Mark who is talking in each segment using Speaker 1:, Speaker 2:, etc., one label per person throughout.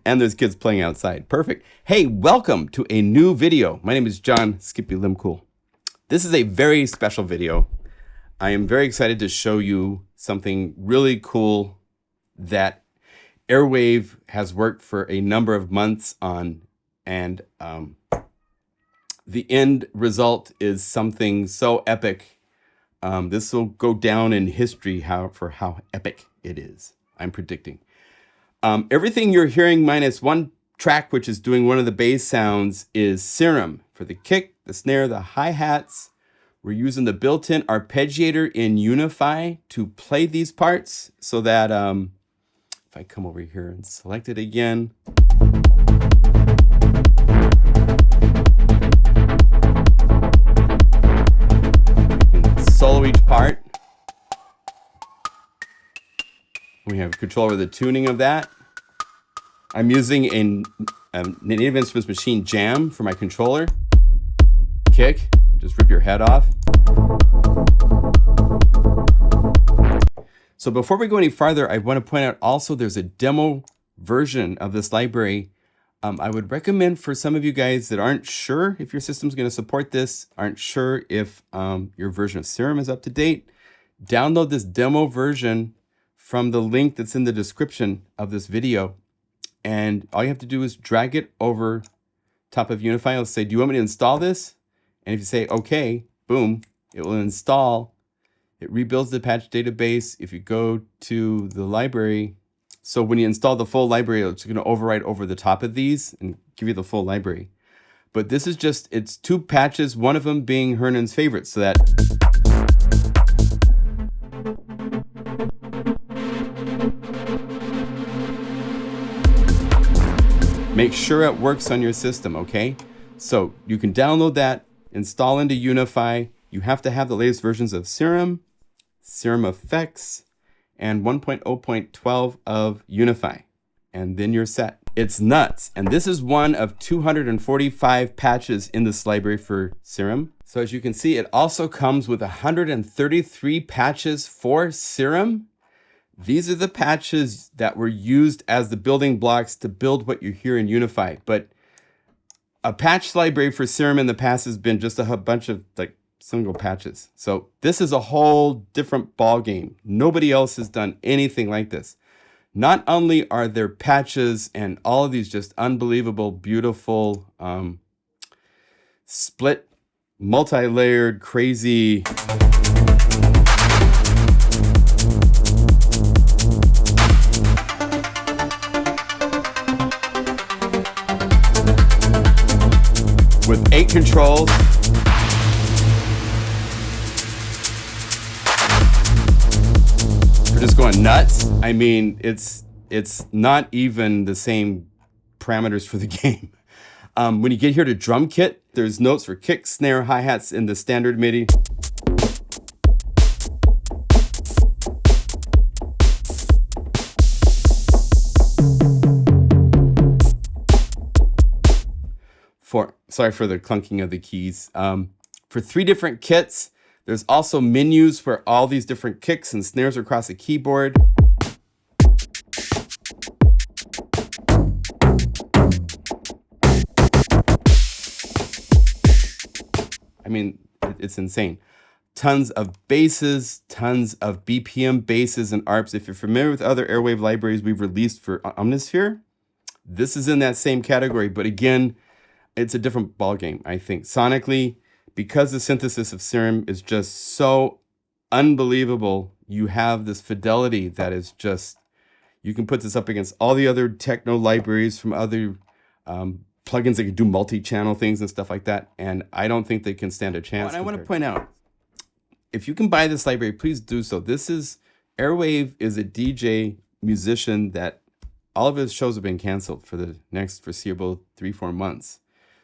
Speaker 1: And there's kids playing outside. Perfect. Hey, welcome to a new video. My name is John Skippy Limcool. This is a very special video. I am very excited to show you something really cool that AIRWAVE has worked for a number of months on, and the end result is something so epic. This will go down in history for how epic it is, I'm predicting. Everything you're hearing minus one track, which is doing one of the bass sounds, is Serum for the kick, the snare, the hi-hats. We're using the built-in arpeggiator in Unify to play these parts so that if I come over here and select it again, you can solo each part. We have control over the tuning of that. I'm using a Native Instruments Machine Jam for my controller. Kick, just rip your head off. So before we go any farther, I want to point out also there's a demo version of this library. I would recommend for some of you guys that aren't sure if your system's going to support this, aren't sure if your version of Serum is up to date, download this demo version from the link that's in the description of this video. And all you have to do is drag it over top of Unify. It'll say, do you want me to install this? And if you say, okay, boom, it will install. It rebuilds the patch database. If you go to the library, so when you install the full library, it's going to overwrite over the top of these and give you the full library. But this is just, it's two patches, one of them being Hernan's favorite, so that make sure it works on your system, okay? So you can download that, install into Unify. You have to have the latest versions of Serum, Serum Effects, and 1.0.12 of Unify, and then you're set. It's nuts, and this is one of 245 patches in this library for Serum. So as you can see, it also comes with 133 patches for Serum. These are the patches that were used as the building blocks to build what you hear in Unify. But a patch library for Serum in the past has been just a bunch of like single patches. So this is a whole different ball game. Nobody else has done anything like this. Not only are there patches and all of these just unbelievable, beautiful, split, multi-layered, crazy with 8 controls. We're just going nuts. I mean, it's not even the same parameters for the game. When you get here to drum kit, there's notes for kick, snare, hi-hats in the standard MIDI. Sorry for the clunking of the keys. For 3 different kits, there's also menus for all these different kicks and snares across the keyboard. I mean, it's insane. Tons of basses, tons of BPM basses and ARPs. If you're familiar with other AIRWAVE libraries we've released for Omnisphere, this is in that same category. But again, it's a different ballgame, I think. Sonically, because the synthesis of Serum is just so unbelievable, you have this fidelity that is just, you can put this up against all the other techno libraries from other plugins that can do multi-channel things and stuff like that, and I don't think they can stand a chance. And I want to point out, if you can buy this library, please do so. This is, AIRWAVE is a DJ musician that all of his shows have been canceled for the next foreseeable 3-4 months.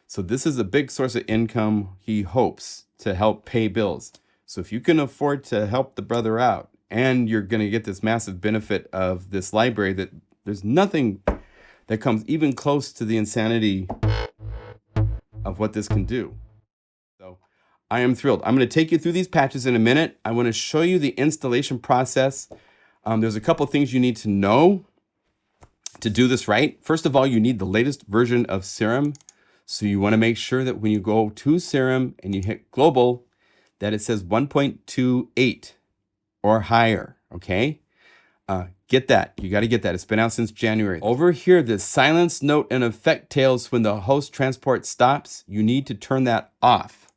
Speaker 1: So this is a big source of income, he hopes, to help pay bills. So if you can afford to help the brother out, and you're going to get this massive benefit of this library, that there's nothing that comes even close to the insanity of what this can do. So I am thrilled. I'm going to take you through these patches in a minute. I want to show you the installation process. There's a couple things you need to know. To do this right, first of all, you need the latest version of Serum. So you want to make sure that when you go to Serum and you hit global, that it says 1.28 or higher, okay? Get that. You got to get that. It's been out since January. Over here, the silence note and effect tails when the host transport stops, you need to turn that off.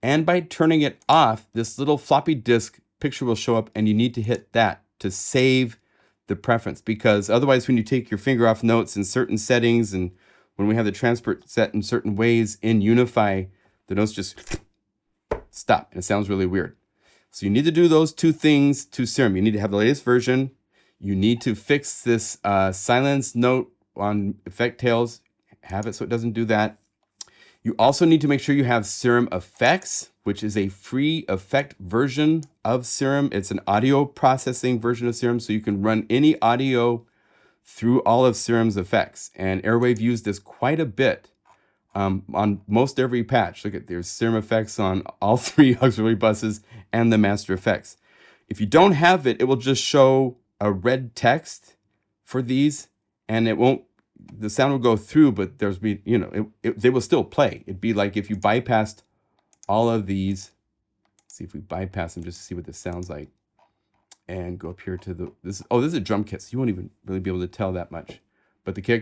Speaker 1: And by turning it off, this little floppy disk picture will show up and you need to hit that to save the preference, because otherwise when you take your finger off notes in certain settings and when we have the transport set in certain ways in Unify, the notes just stop and it sounds really weird. So you need to do those two things to Serum. You need to have the latest version. You need to fix this silence note on effect tails, have it so it doesn't do that. You also need to make sure you have Serum Effects, which is a free effect version of Serum. It's an audio processing version of Serum, so you can run any audio through all of Serum's effects. And AIRWAVE used this quite a bit on most every patch. Look at, there's Serum Effects on all 3 auxiliary buses and the master effects. If you don't have it, it will just show a red text for these, and it won't, the sound will go through, but there's be, you know, they will still play. It'd be like if you bypassed all of these. Let's see if we bypass them just to see what this sounds like, and go up here to the, this is a drum kit, so you won't even really be able to tell that much. But the kick,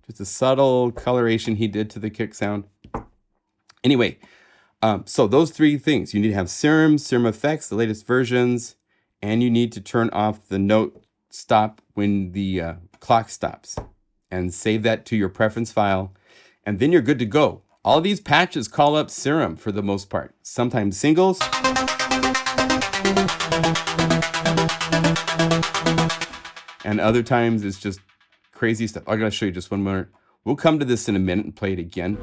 Speaker 1: just a subtle coloration he did to the kick sound. Anyway, so those 3 things, you need to have Serum Effects, the latest versions, and you need to turn off the note stop when the clock stops, and save that to your preference file, and then you're good to go. All these patches call up Serum for the most part, sometimes singles, and other times it's just crazy stuff. I'm gonna show you just one minute. We'll come to this in a minute and play it again.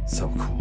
Speaker 1: So cool.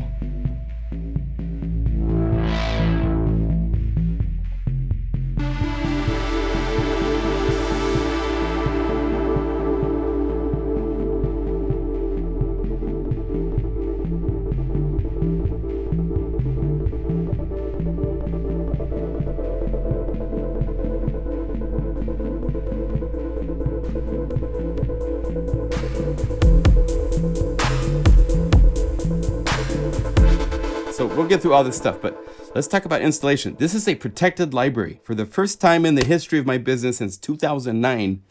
Speaker 1: So we'll get through all this stuff, but let's talk about installation. This is a protected library. For the first time in the history of my business since 2009,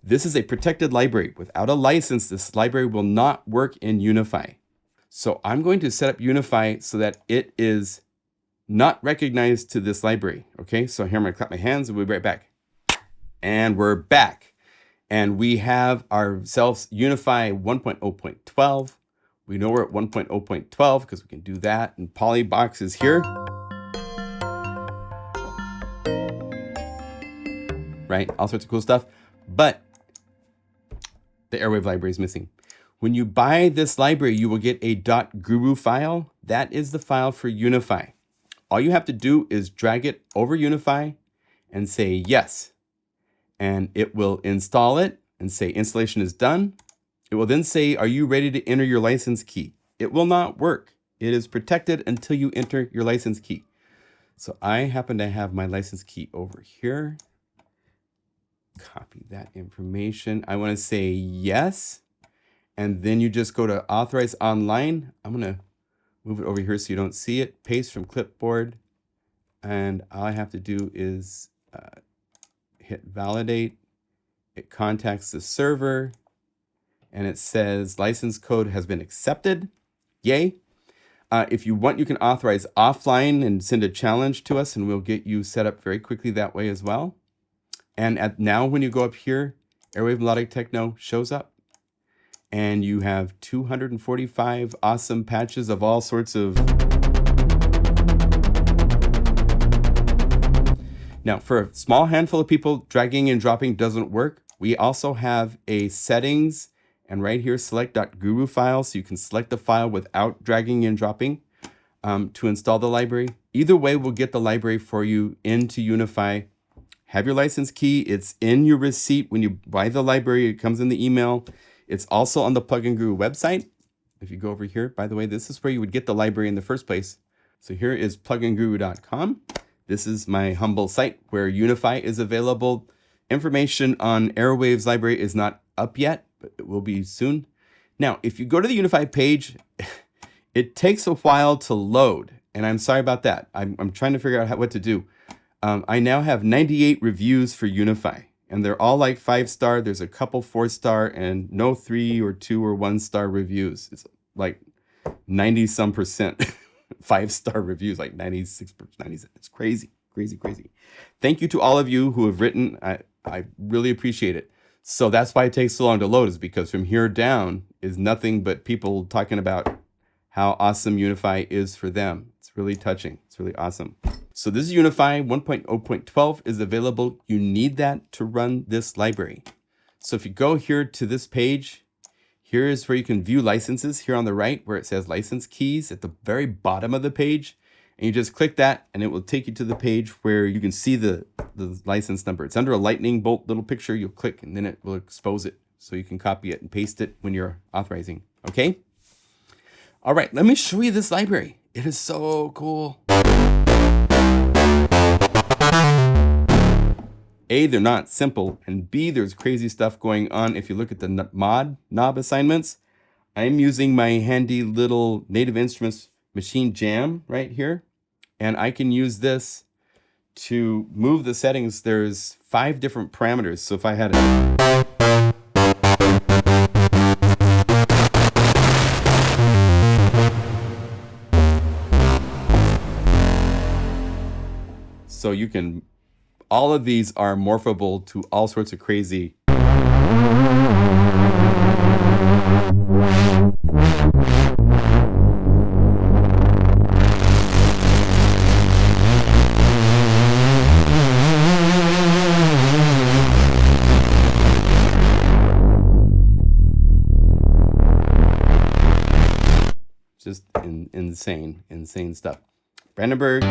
Speaker 1: this is a protected library. Without a license, this library will not work in Unify. So I'm going to set up Unify so that it is not recognized to this library. Okay, so here I'm gonna clap my hands and we'll be right back. And we're back. And we have ourselves Unify 1.0.12. We know we're at 1.0.12 because we can do that. And Polybox is here. Right, all sorts of cool stuff. But the AIRWAVE library is missing. When you buy this library, you will get a .guru file. That is the file for Unify. All you have to do is drag it over Unify and say yes. And it will install it and say installation is done. It will then say, are you ready to enter your license key? It will not work. It is protected until you enter your license key. So I happen to have my license key over here. Copy that information. I want to say yes. And then you just go to authorize online. I'm going to move it over here so you don't see it. Paste from clipboard. And all I have to do is hit validate. It contacts the server. And it says license code has been accepted. Yay. If you want, you can authorize offline and send a challenge to us, and we'll get you set up very quickly that way as well. And now when you go up here, AIRWAVE Melodic Techno shows up. And you have 245 awesome patches of all sorts of... Now, for a small handful of people, dragging and dropping doesn't work. We also have a settings and right here, select .guru file, so you can select the file without dragging and dropping to install the library. Either way, we'll get the library for you into Unify. Have your license key. It's in your receipt when you buy the library. It comes in the email. It's also on the Plugin Guru website. If you go over here, by the way, this is where you would get the library in the first place. So here is pluginguru.com. This is my humble site where Unify is available. Information on AIRWAVE's library is not up yet, but it will be soon. Now, if you go to the Unify page, it takes a while to load, and I'm sorry about that. I'm trying to figure out what to do. I now have 98 reviews for Unify, and they're all like 5-star. There's a couple 4-star and no 3 or 2 or 1-star reviews. It's like 90-some% 5-star reviews, like 96%, 97%. It's crazy, crazy, crazy. Thank you to all of you who have written. I really appreciate it. So that's why it takes so long to load, is because from here down is nothing but people talking about how awesome Unify is for them. It's really touching. It's really awesome. So this is Unify 1.0.12 is available. You need that to run this library. So if you go here to this page, here is where you can view licenses here on the right, where it says license keys at the very bottom of the page. And you just click that and it will take you to the page where you can see the license number. It's under a lightning bolt little picture. You'll click and then it will expose it. So you can copy it and paste it when you're authorizing. Okay? All right, let me show you this library. It is so cool. A, they're not simple, and B, there's crazy stuff going on. If you look at the mod knob assignments, I'm using my handy little Native Instruments machine jam right here, and I can use this to move the settings. There's 5 different parameters. So if I had it, so you can, all of these are morphable to all sorts of crazy. Just insane stuff. Brandenburg.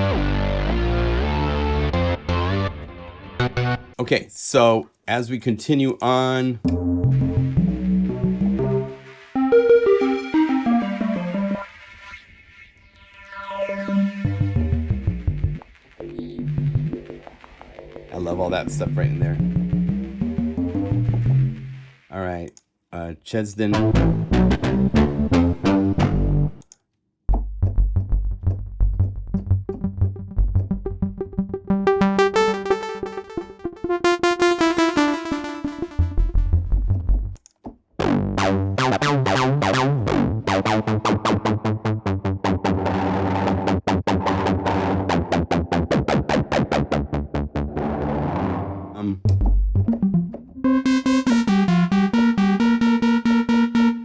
Speaker 1: Okay, so as we continue on, I love all that stuff right in there. All right, Chesden.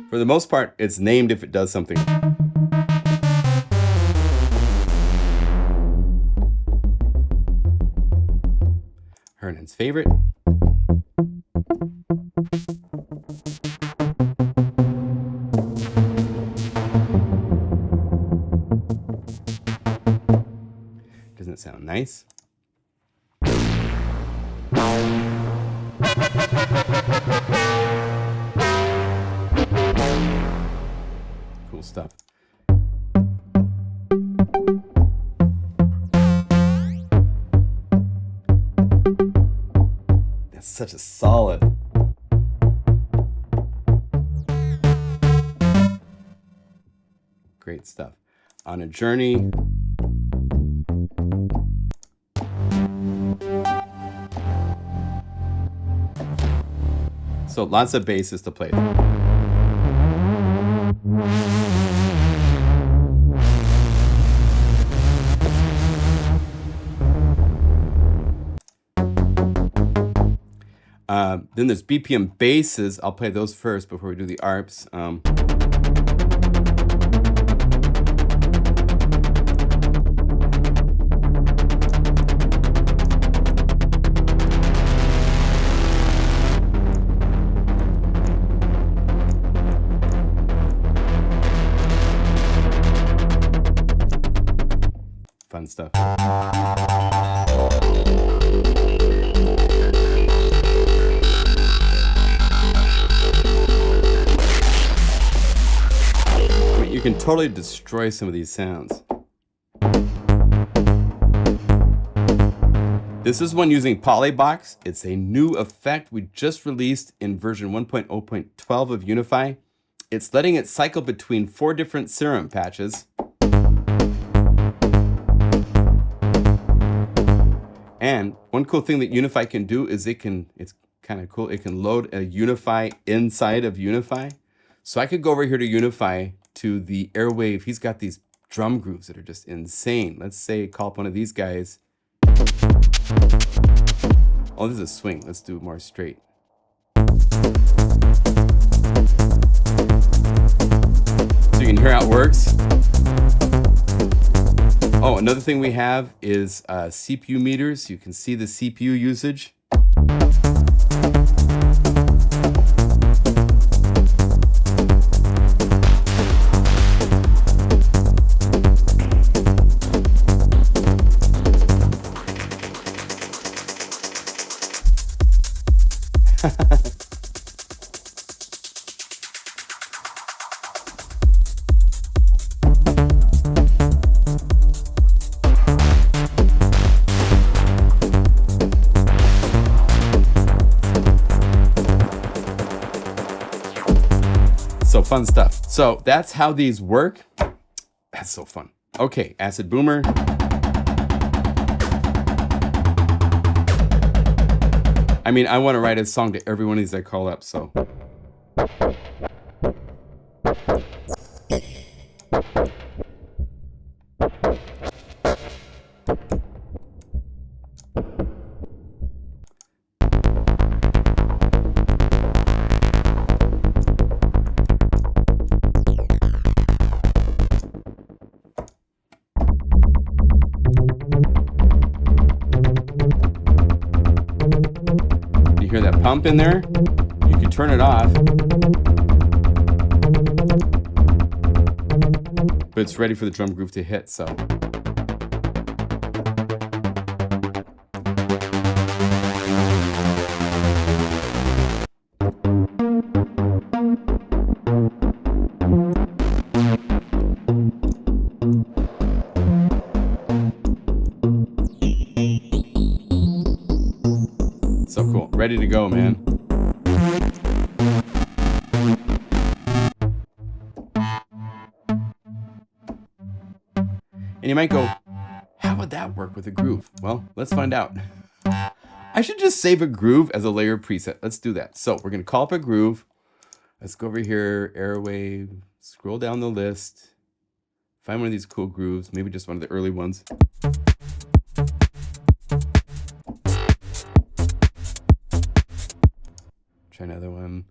Speaker 1: For the most part, it's named if it does something. Hernan's favorite. Doesn't it sound nice? Cool stuff. That's such a solid. Great stuff. On a Journey. So lots of basses to play. Then there's BPM basses. I'll play those first before we do the arps. stuff. I mean, you can totally destroy some of these sounds. This is one using Polybox. It's a new effect we just released in version 1.0.12 of Unify. It's letting it cycle between 4 different serum patches. And one cool thing that Unify can do is it's kind of cool, it can load a Unify inside of Unify. So I could go over here to Unify to the AIRWAVE. He's got these drum grooves that are just insane. Let's say call up one of these guys. Oh, this is a swing. Let's do it more straight. So you can hear how it works. Oh, another thing we have is CPU meters. You can see the CPU usage. So fun stuff. So that's how these work. That's so fun. Okay, Acid Boomer. I mean, I want to write a song to every one of these I call up, so. You hear that pump in there? You can turn it off. But it's ready for the drum groove to hit, so. So cool. Ready to go, man. And you might go, how would that work with a groove? Well, let's find out. I should just save a groove as a layer preset. Let's do that. So we're going to call up a groove. Let's go over here, AIRWAVE, scroll down the list, find one of these cool grooves, maybe just one of the early ones. Try another one.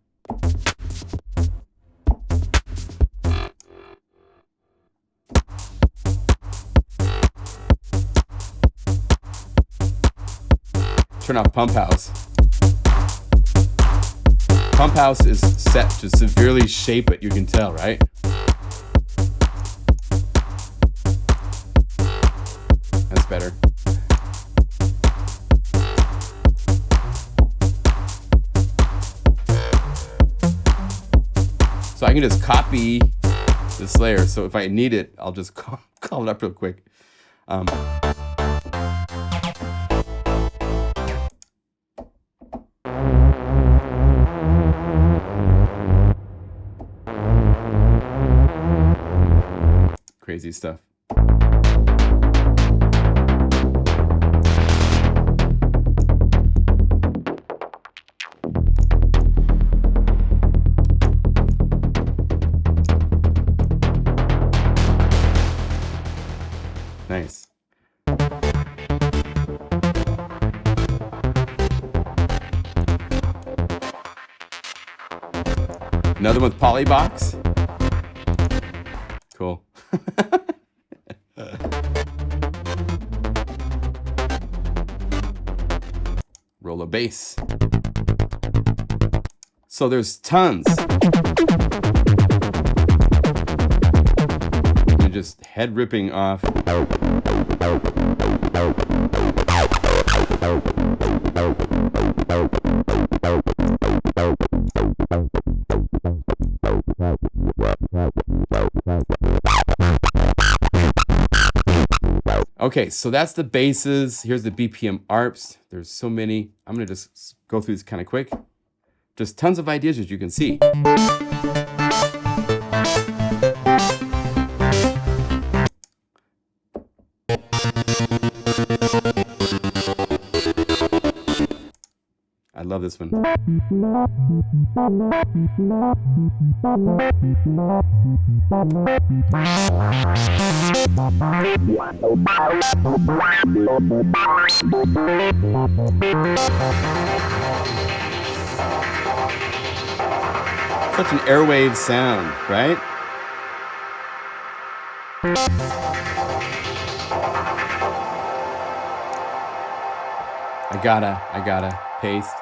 Speaker 1: Turn off Pump House. Pump House is set to severely shape it, you can tell, right? That's better. So I can just copy this layer. So if I need it, I'll just call it up real quick. Crazy stuff. Nice. Another one with Polybox. Cool. Roll a bass. So there's tons. And just head ripping off. Okay, so that's the basses. Here's the BPM ARPs. There's so many. I'm gonna just go through this kind of quick. Just tons of ideas, as you can see. I love this one. Such an airwave sound, right? I gotta paste.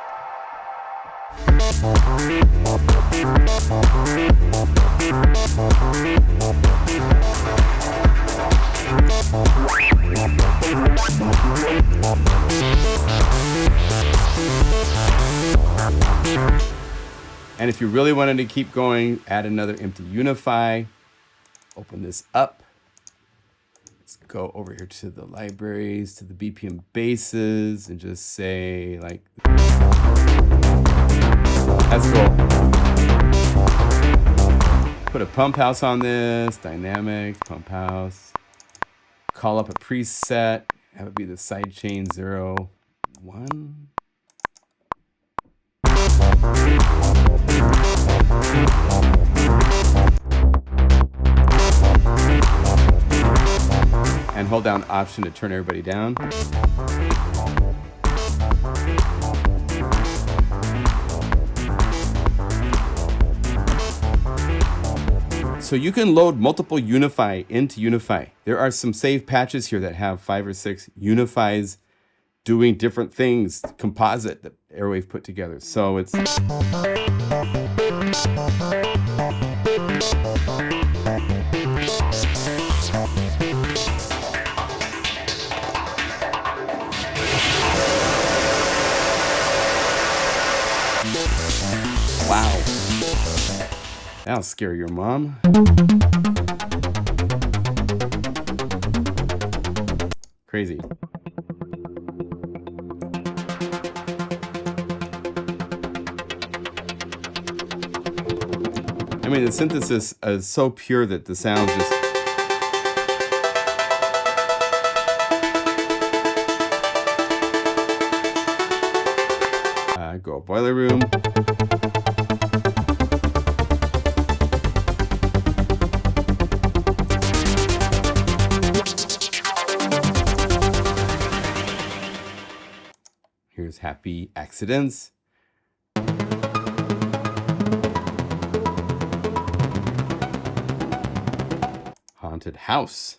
Speaker 1: And if you really wanted to keep going, add another empty Unify. Open this up. Let's go over here to the libraries, to the BPM basses, and just say like, that's cool. Put a pump house on this, dynamic, pump house. Call up a preset, have it be the sidechain 0, 1. And hold down Option to turn everybody down. So you can load multiple Unify into Unify. There are some saved patches here that have 5 or 6 Unifies doing different things, composite that AIRWAVE put together. So it's... Wow. That'll scare your mom. Crazy. I mean, the synthesis is so pure that the sounds just... Go boiler room. Here's Happy Accidents. Haunted House.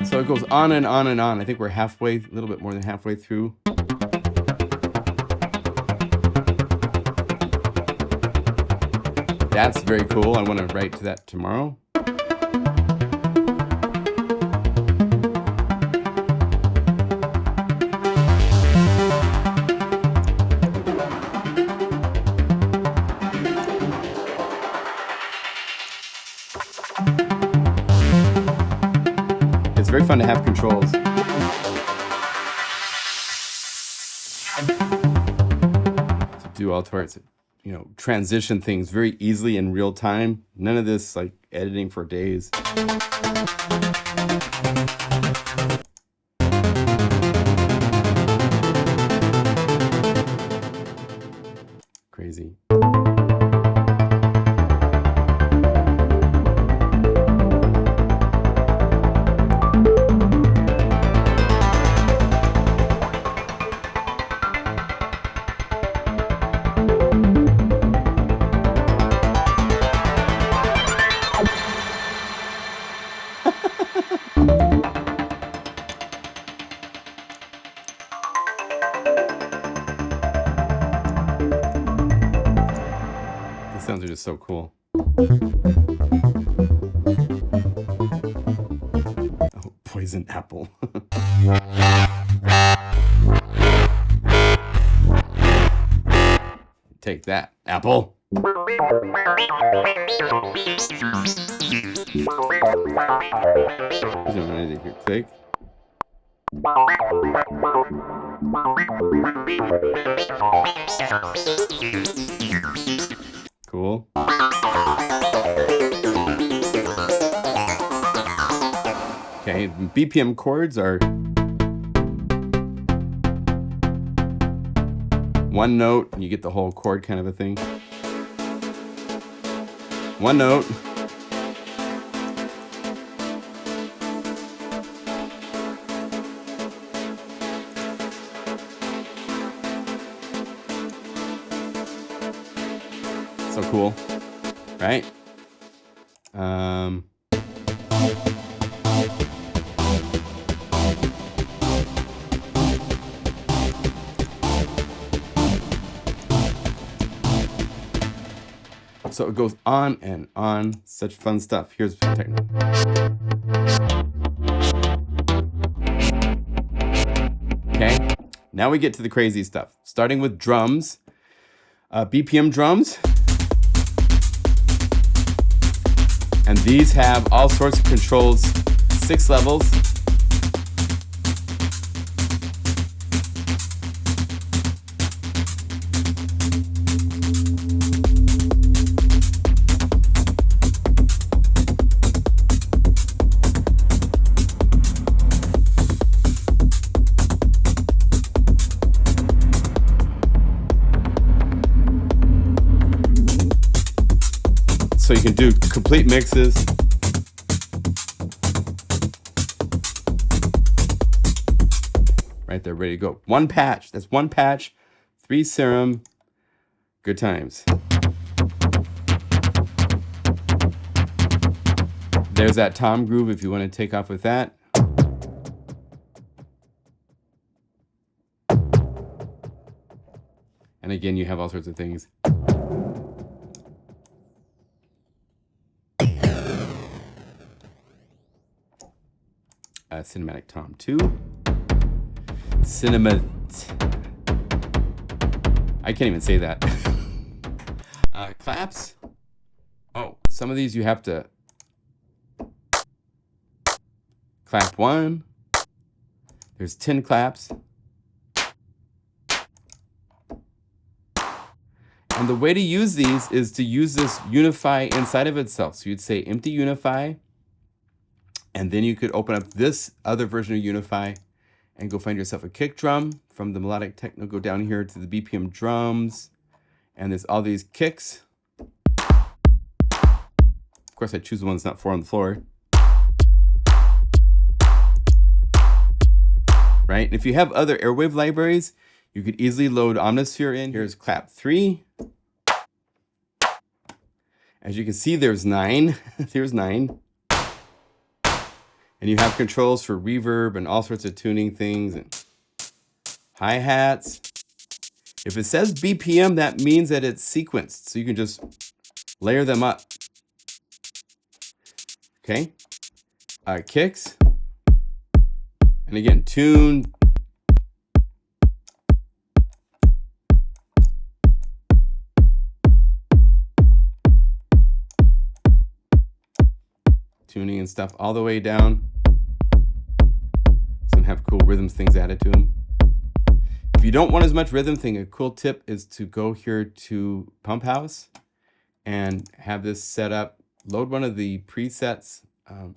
Speaker 1: So it goes on and on and on. I think we're halfway, a little bit more than halfway through. That's very cool. I want to write to that tomorrow. It's very fun to have controls. To do all parts, you know, transition things very easily in real time. None of this like editing for days. Crazy. These sounds are just so cool. raisin apple. Take that, apple. Click. Cool. Okay, BPM chords are one note, and you get the whole chord kind of a thing. One note. So cool, right? So it goes on and on. Such fun stuff. Here's techno. Okay, now we get to the crazy stuff. Starting with drums, BPM drums. And these have all sorts of controls, 6 levels. So you can do complete mixes. Right there, ready to go. One patch, that's one patch, 3 serum, good times. There's that tom groove if you want to take off with that. And again, you have all sorts of things. Cinematic tom 2. I can't even say that. Claps. Oh, some of these you have to clap 1. There's 10 claps. And the way to use these is to use this Unify inside of itself. So you'd say empty Unify. And then you could open up this other version of Unify and go find yourself a kick drum from the Melodic Techno. Go down here to the BPM drums. And there's all these kicks. Of course, I choose the one that's not 4 on the floor. Right? And if you have other AIRWAVE libraries, you could easily load Omnisphere in. Here's clap 3. As you can see, there's 9. There's 9. And you have controls for reverb and all sorts of tuning things and hi-hats. If it says BPM, that means that it's sequenced. So you can just layer them up. Okay. Kicks. And again, tune. Tuning and stuff all the way down. Some have cool rhythms things added to them. If you don't want as much rhythm thing, a cool tip is to go here to Pump House and have this set up. Load one of the presets,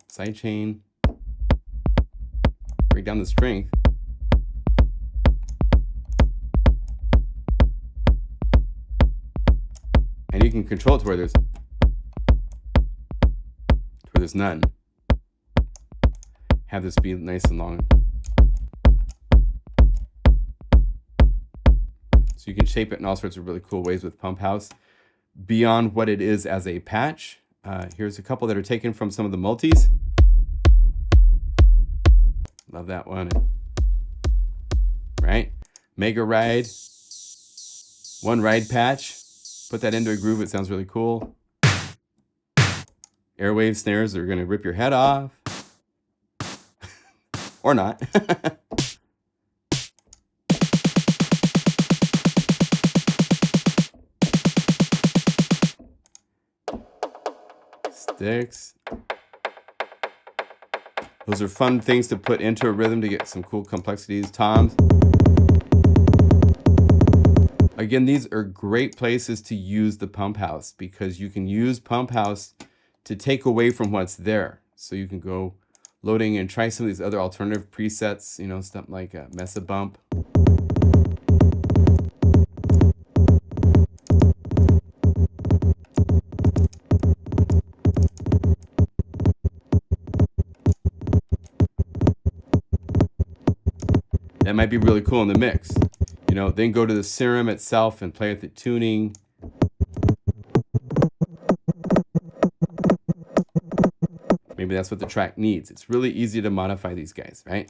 Speaker 1: sidechain, break down the strength. And you can control it to where there's none. Have this be nice and long. So you can shape it in all sorts of really cool ways with Pump House beyond what it is as a patch. Here's a couple that are taken from some of the multis. Love that one. Right? Mega Ride. One ride patch. Put that into a groove. It sounds really cool. AIRWAVE snares are going to rip your head off. or not. Sticks. Those are fun things to put into a rhythm to get some cool complexities. Toms. Again, these are great places to use the pump house because you can use pump house to take away from what's there. So you can go loading and try some of these other alternative presets, you know, stuff like Mesa Bump. That might be really cool in the mix. You know, then go to the Serum itself and play with the tuning. Maybe that's what the track needs. It's really easy to modify these guys, right?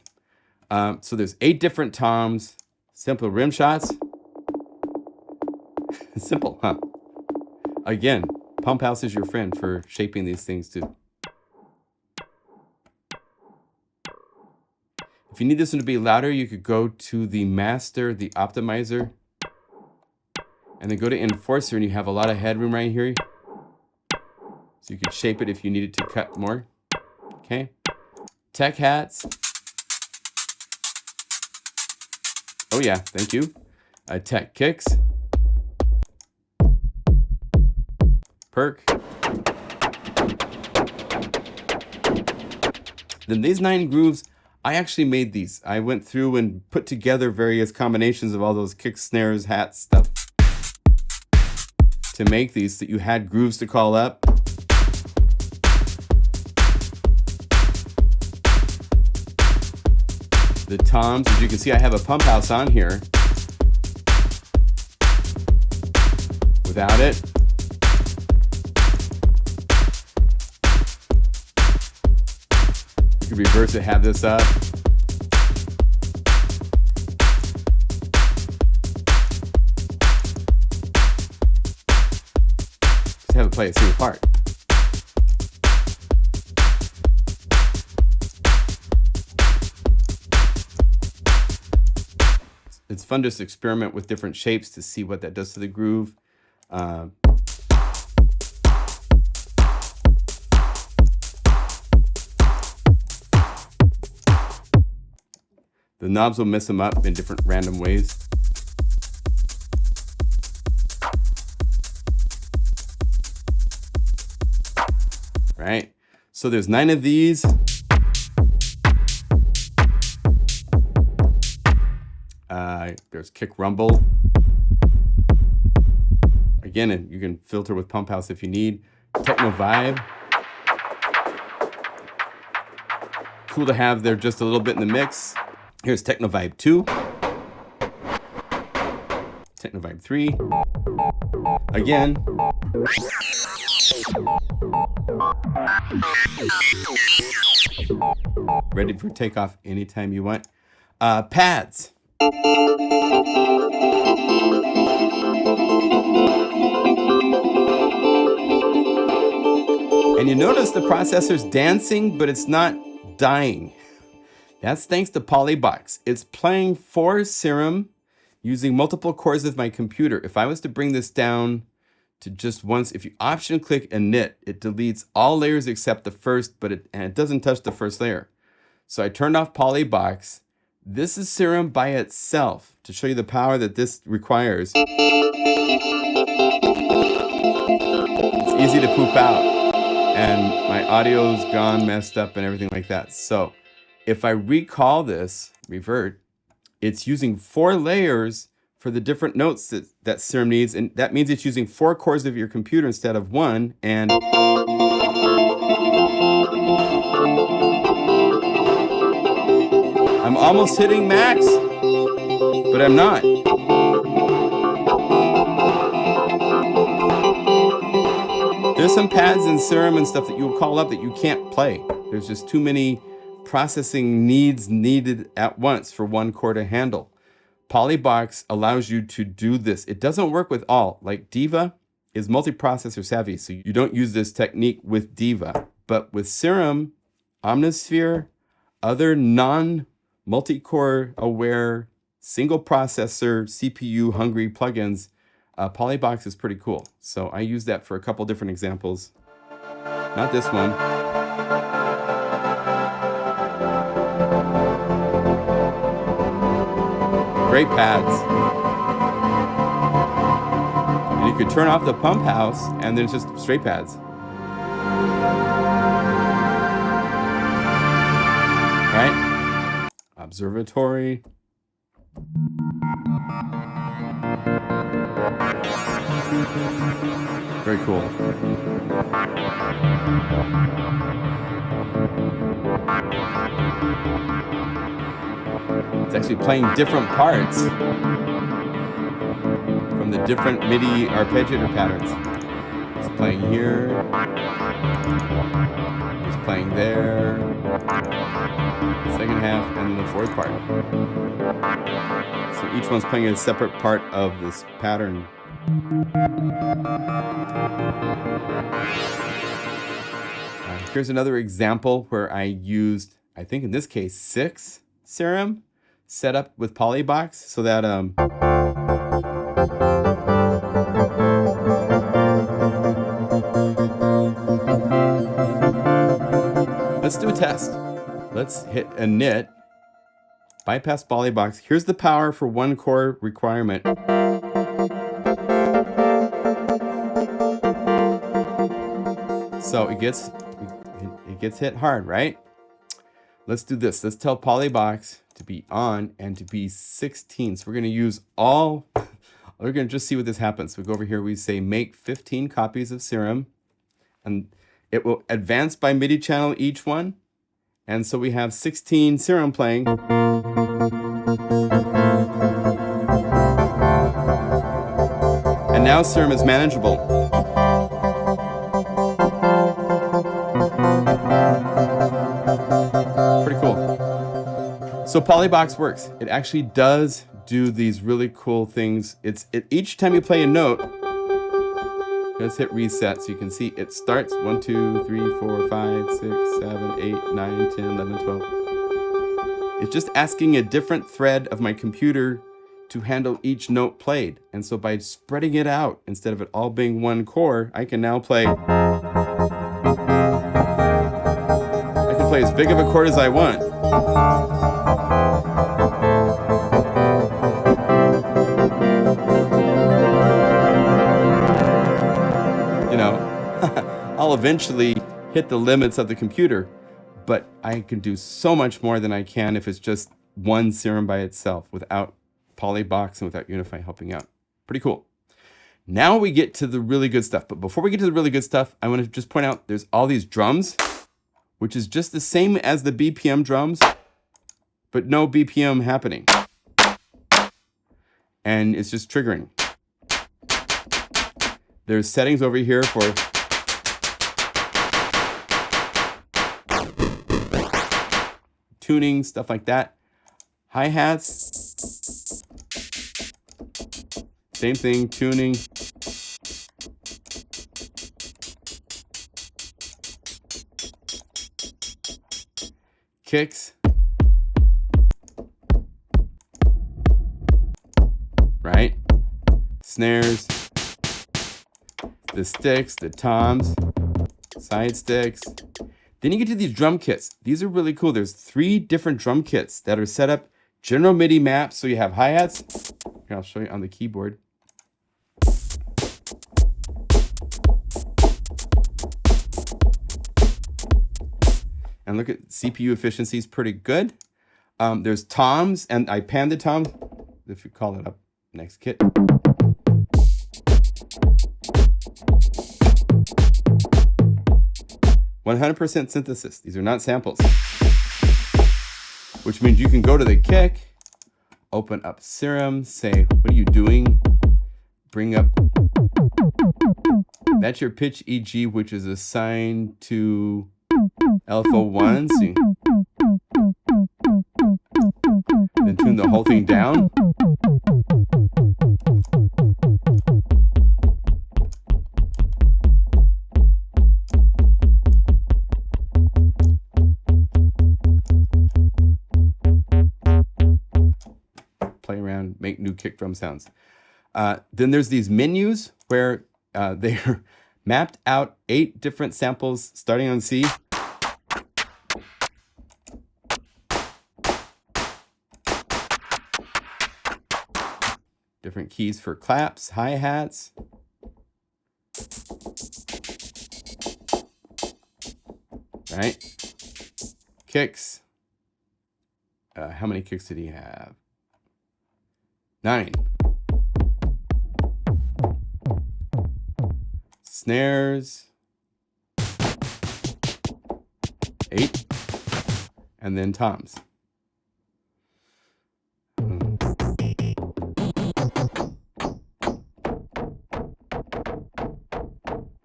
Speaker 1: So there's 8 different toms, simple rim shots. Simple, huh? Again, pump house is your friend for shaping these things too. If you need this one to be louder, you could go to the master, the optimizer, and then go to enforcer, and you have a lot of headroom right here. So you could shape it if you needed to cut more. Okay. Tech hats. Oh yeah, thank you. Tech kicks. Perk. Then these 9 grooves, I actually made these. I went through and put together various combinations of all those kicks, snares, hats, stuff to make these so that you had grooves to call up. The toms, as you can see, I have a pump house on here. Without it. You can reverse it, have this up. Just have it play a single part. It's fun to just experiment with different shapes to see what that does to the groove. The knobs will mess them up in different random ways. Right? So there's 9 of these. There's kick rumble. Again, you can filter with pump house if you need. Techno vibe. Cool to have there just a little bit in the mix. Here's Techno Vibe 2. Techno Vibe 3. Again. Ready for takeoff anytime you want. Pads. And you notice the processor's dancing, but it's not dying. That's thanks to Polybox. It's playing for Serum using multiple cores of my computer. If I was to bring this down to just once, if you option click init, it deletes all layers except the first, but it doesn't touch the first layer. So I turned off Polybox. This is Serum by itself to show you the power that this requires. It's easy to poop out, and my audio's gone, messed up, and everything like that. So if I recall this, revert, it's using 4 layers for the different notes that Serum needs, and that means it's using 4 cores of your computer instead of 1, and I'm almost hitting max, but I'm not. There's some pads in Serum and stuff that you'll call up that you can't play. There's just too many processing needs needed at once for one core to handle. Polybox allows you to do this. It doesn't work with all. Like Diva is multiprocessor savvy, so you don't use this technique with Diva. But with Serum, Omnisphere, other non-multi-core aware, single processor, CPU hungry plugins, Polybox is pretty cool. So I use that for a couple different examples. Not this one. Great pads. And you could turn off the pump house and then it's just straight pads. Right? Observatory. Very cool. It's actually playing different parts from the different MIDI arpeggiator patterns. It's playing here. It's playing there. Second half, and then the fourth part. So each one's playing a separate part of this pattern. Here's another example where I used, I think in this case, 6 Serum set up with Polybox so that let's do a test. Let's hit init, bypass Polybox. Here's the power for 1 core requirement. So it gets hit hard, right? Let's do this. Let's tell Polybox to be on and to be 16. So we're going to use all, we're going to just see what this happens. So we go over here, we say make 15 copies of Serum, and it will advance by MIDI channel each one. And so we have 16 Serum playing. And now Serum is manageable. Pretty cool. So Polybox works. It actually does do these really cool things. Each time you play a note, let's hit reset so you can see it starts 1, 2, 3, 4, 5, 6, 7, 8, 9, 10, 11, 12. It's just asking a different thread of my computer to handle each note played. And so by spreading it out, instead of it all being 1 core, I can now play. I can play as big of a chord as I want. You know, I'll eventually hit the limits of the computer, but I can do so much more than I can if it's just 1 Serum by itself without Polybox and without Unify helping out. Pretty cool. Now we get to the really good stuff. But before we get to the really good stuff, I want to just point out there's all these drums, which is just the same as the BPM drums, but no BPM happening. And it's just triggering. There's settings over here for tuning, stuff like that. Hi-hats. Same thing, tuning. Kicks. Right? Snares. The sticks, the toms, side sticks. Then you get to these drum kits. These are really cool. There's 3 different drum kits that are set up general MIDI maps. So you have hi-hats. Here, I'll show you on the keyboard. And look at CPU efficiency is pretty good. There's toms, and I pan the toms. If you call it up, next kit. "100% synthesis." These are not samples. Which means you can go to the kick, open up Serum, say, what are you doing? Bring up, that's your pitch EG, which is assigned to LFO1. So then tune the whole thing down. play around, make new kick drum sounds. Then there's these menus where they're mapped out 8 different samples starting on C. Different keys for claps, hi-hats. Right? Kicks. How many kicks did he have? 9. Snares. 8. And then toms.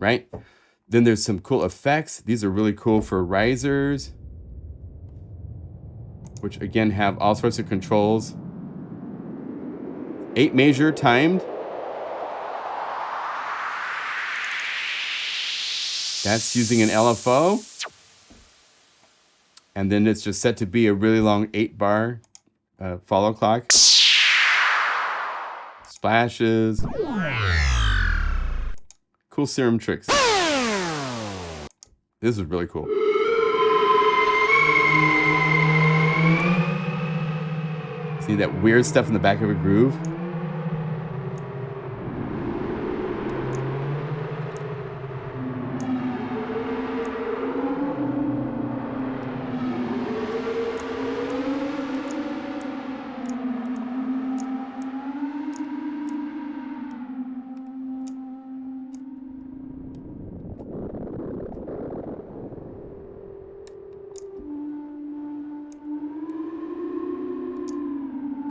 Speaker 1: Right? Then there's some cool effects. These are really cool for risers, which again have all sorts of controls. 8 measure timed. That's using an LFO. And then it's just set to be a really long 8-bar follow clock. Splashes. Cool serum tricks. This is really cool. See that weird stuff in the back of a groove?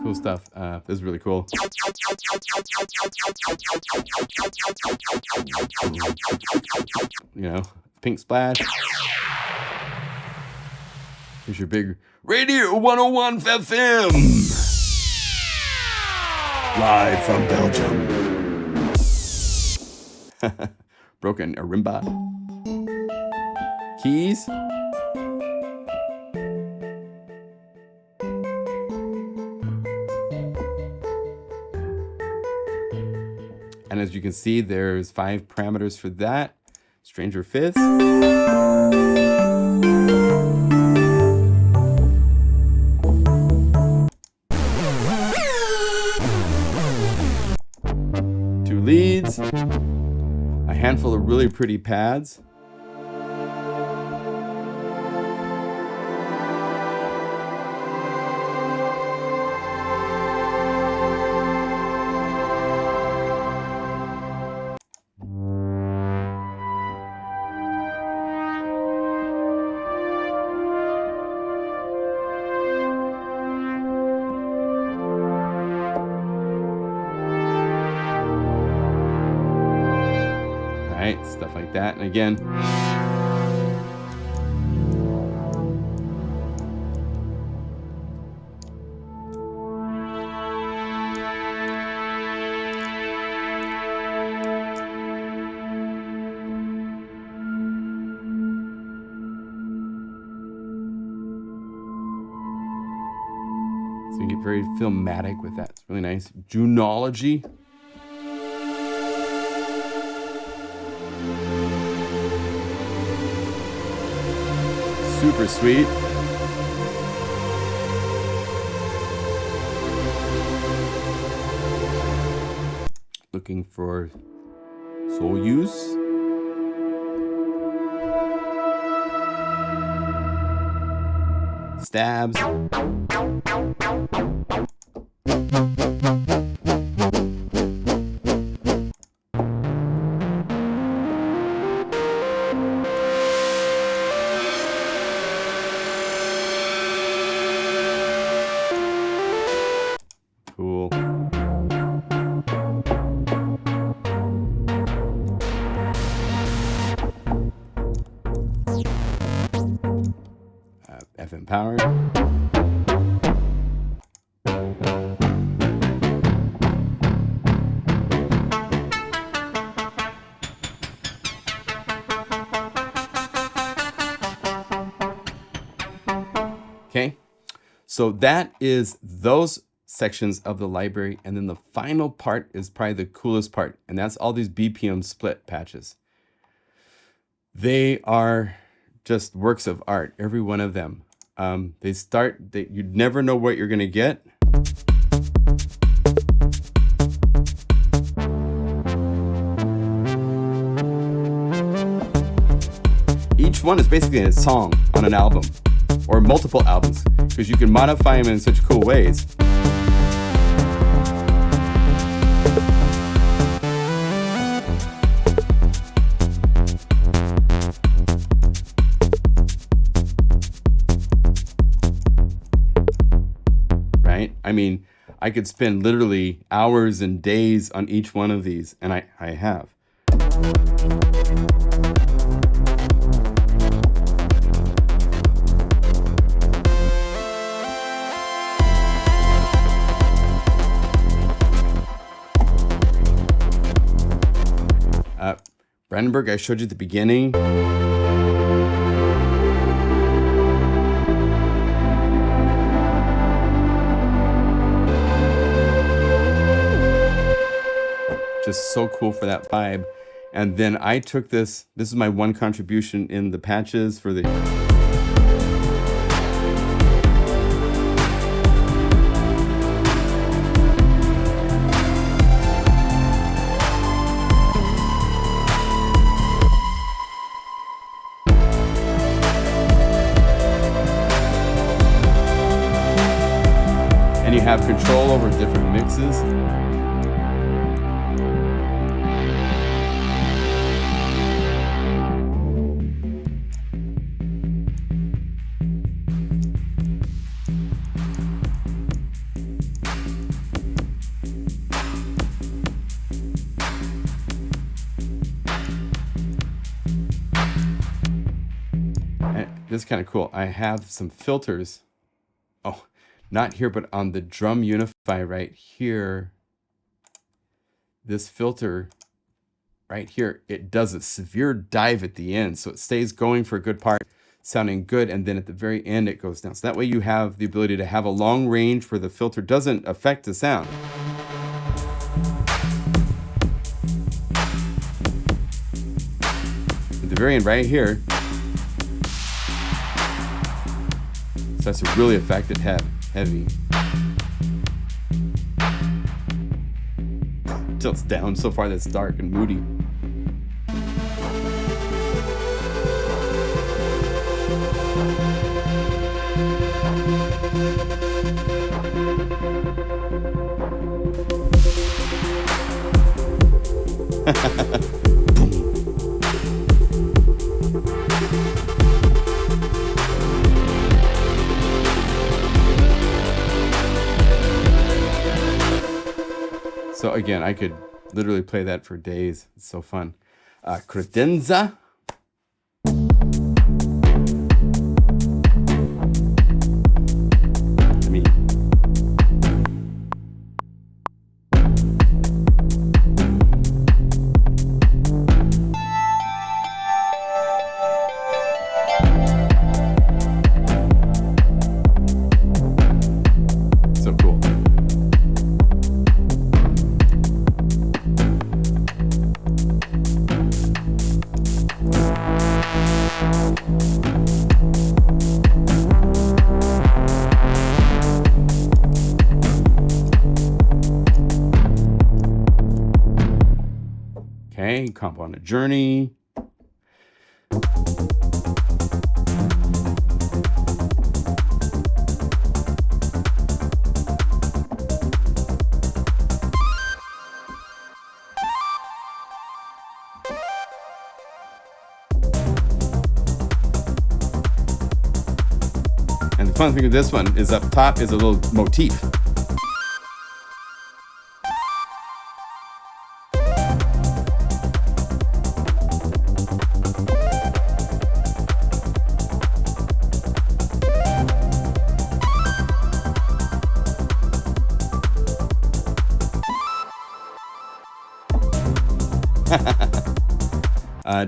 Speaker 1: Cool stuff. This is really cool. You know, pink splash. Here's your big Radio 101 FM. Live from Belgium. Broken marimba. Keys. And as you can see, there's 5 parameters for that. Stranger fifths. Two leads. A handful of really pretty pads. Stuff like that. And again, so you get very filmatic with that. It's really nice. Junology. Super sweet. Looking for soul use. Stabs. Cool. FM power. Okay, so that is those sections of the library. And then the final part is probably the coolest part, and that's all these BPM split patches. They are just works of art, every one of them. You'd never know what you're gonna get. Each one is basically a song on an album, or multiple albums, because you can modify them in such cool ways. Right? I mean, I could spend literally hours and days on each one of these, and I have. Brandenburg, I showed you at the beginning. Just so cool for that vibe. And then I took this is my one contribution in the patches for the... And you have control over different mixes. This is kind of cool. I have some filters. Oh, not here, but on the drum Unify right here. This filter right here, it does a severe dive at the end. So it stays going for a good part, sounding good. And then at the very end, it goes down. So that way you have the ability to have a long range where the filter doesn't affect the sound. At the very end right here, so that's a really affected heavy. Till it's down so far that it's dark and moody. So again, I could literally play that for days. It's so fun. Credenza. So cool. Okay, comp on a journey. And the fun thing with this one is up top is a little motif.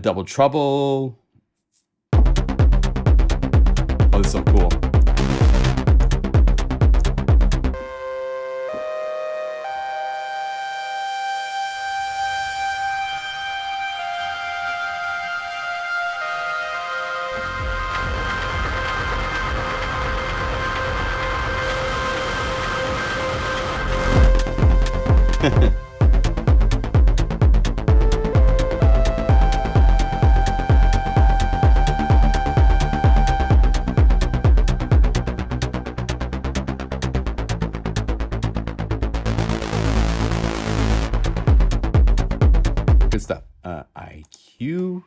Speaker 1: Double Trouble. Oh, this is so cool. Good stuff. IQ.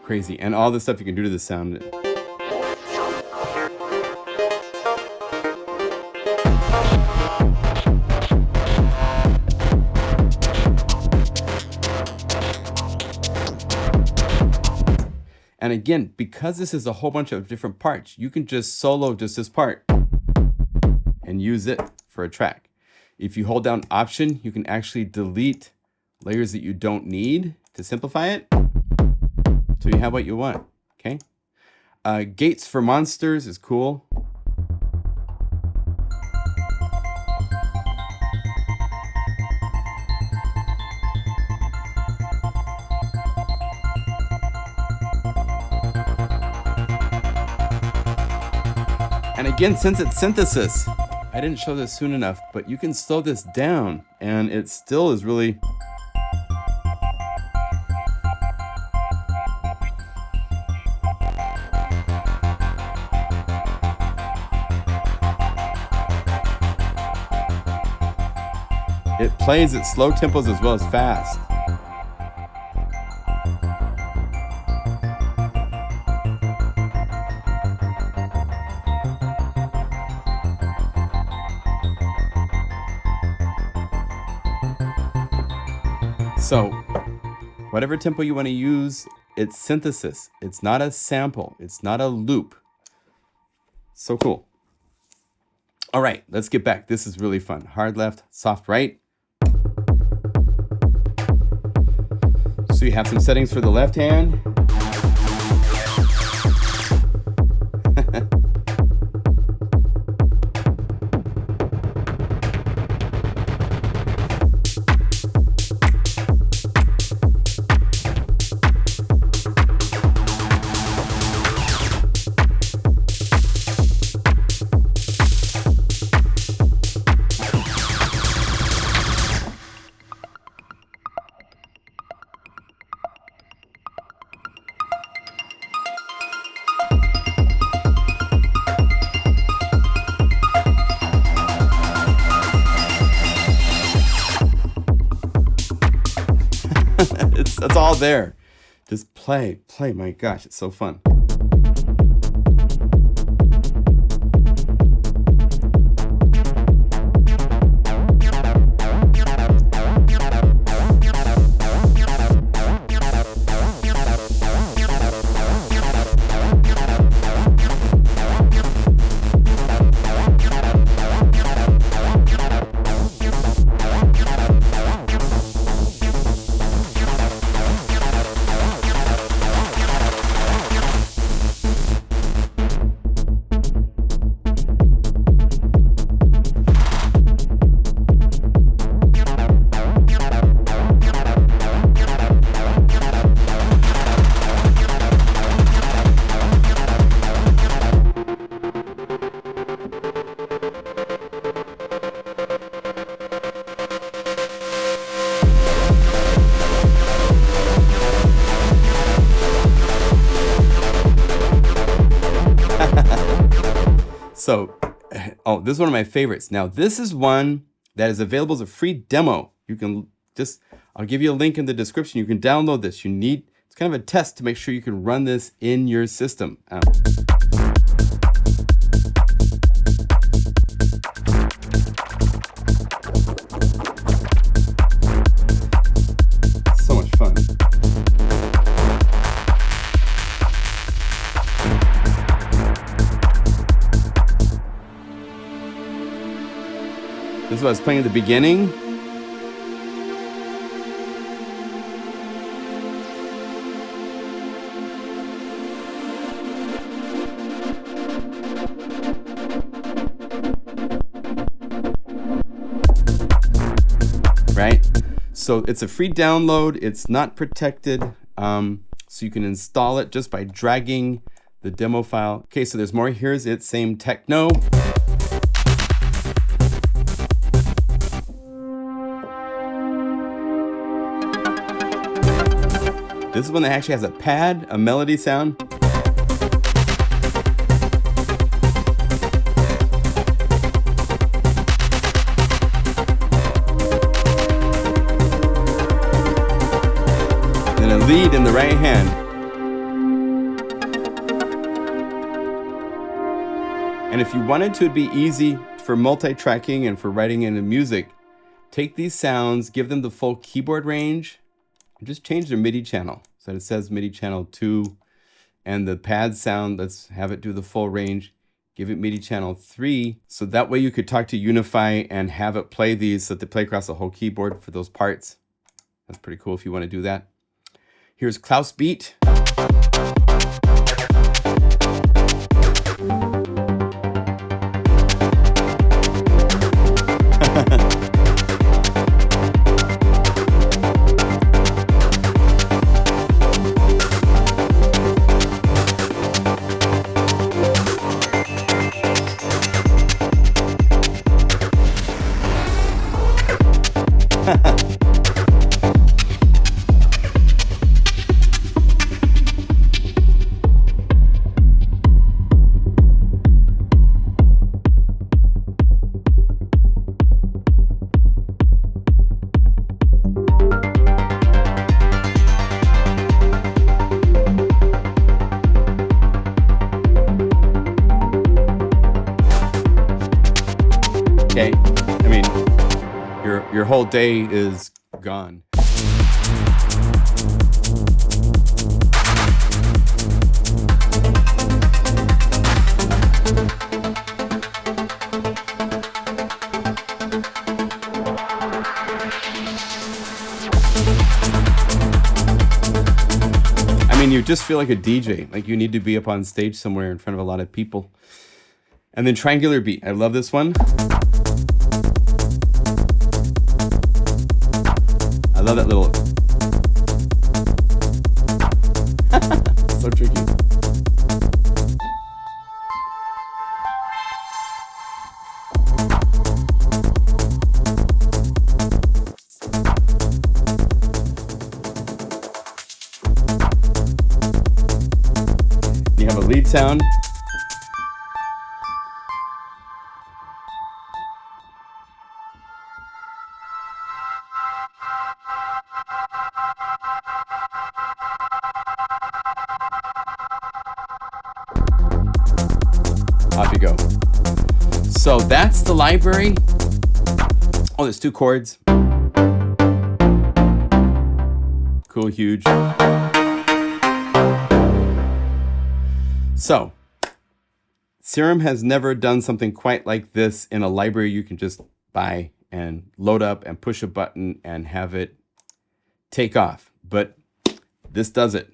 Speaker 1: Crazy. And all the stuff you can do to the sound. And again, because this is a whole bunch of different parts, you can just solo just this part and use it for a track. If you hold down Option, you can actually delete layers that you don't need to simplify it. So you have what you want, okay? Gates for monsters is cool. And again, since it's synthesis, I didn't show this soon enough, but you can slow this down and it still is really... It plays at slow tempos as well as fast. So, whatever tempo you want to use, it's synthesis. It's not a sample. It's not a loop. So cool. All right, let's get back. This is really fun. Hard left, soft right. So you have some settings for the left hand. It's all there. Just play. My gosh, it's so fun. So, oh, this is one of my favorites. Now, this is one that is available as a free demo. You can just, I'll give you a link in the description. You can download this. It's kind of a test to make sure you can run this in your system. So much fun. This is what I was playing at the beginning. right? So it's a free download. It's not protected. So you can install it just by dragging the demo file. Okay, so there's more. Here's it, same techno. This is one that actually has a pad, a melody sound. And a lead in the right hand. And if you wanted to, it'd be easy for multi-tracking and for writing into music. Take these sounds, give them the full keyboard range, and just change their MIDI channel. So it says MIDI channel 2, and the pad sound, let's have it do the full range. Give it MIDI channel 3, so that way you could talk to Unify and have it play these so that they play across the whole keyboard for those parts. That's pretty cool if you want to do that. Here's Klaus Beat. Okay, I mean, your whole day is gone. I mean, you just feel like a DJ, like you need to be up on stage somewhere in front of a lot of people. And then Triangular Beat, I love this one. I love that little, so tricky. You have a lead sound. Off you go. So that's the library. Oh, there's 2 chords. Cool, huge. So, Serum has never done something quite like this in a library you can just buy and load up and push a button and have it take off. But this does it.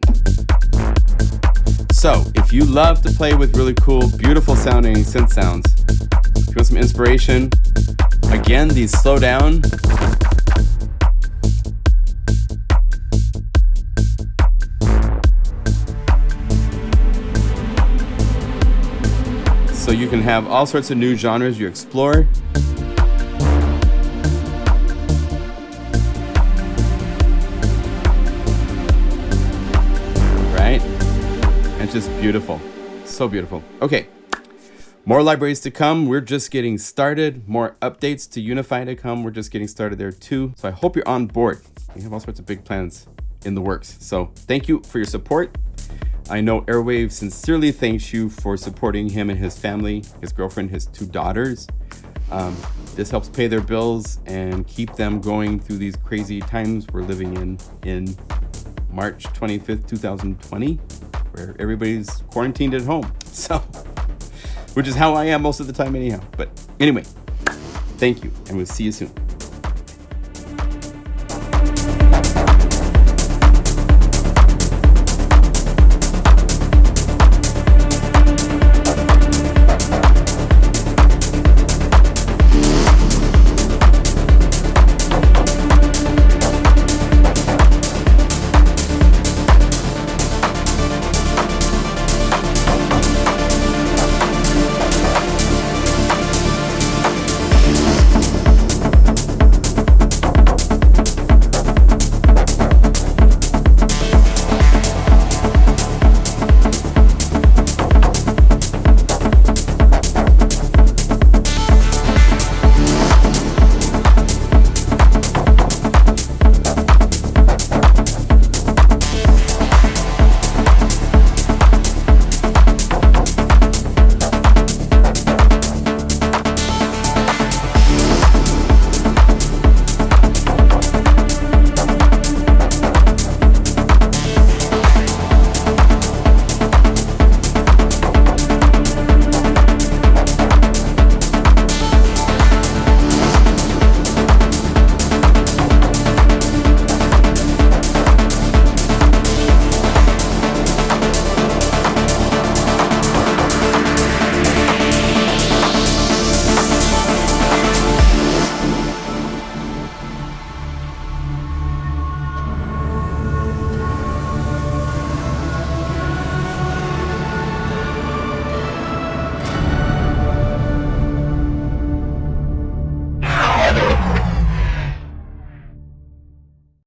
Speaker 1: So, if you love to play with really cool, beautiful sounding synth sounds, if you want some inspiration, again, these slow down. So you can have all sorts of new genres you explore. Right? And it's just beautiful. So beautiful. Okay. More libraries to come. We're just getting started. More updates to Unify to come. We're just getting started there too. So I hope you're on board. We have all sorts of big plans in the works. So thank you for your support. I know AIRWAVE sincerely thanks you for supporting him and his family, his girlfriend, his 2 daughters. This helps pay their bills and keep them going through these crazy times we're living in March 25th, 2020, where everybody's quarantined at home. So, which is how I am most of the time anyhow. But anyway, thank you, and we'll see you soon.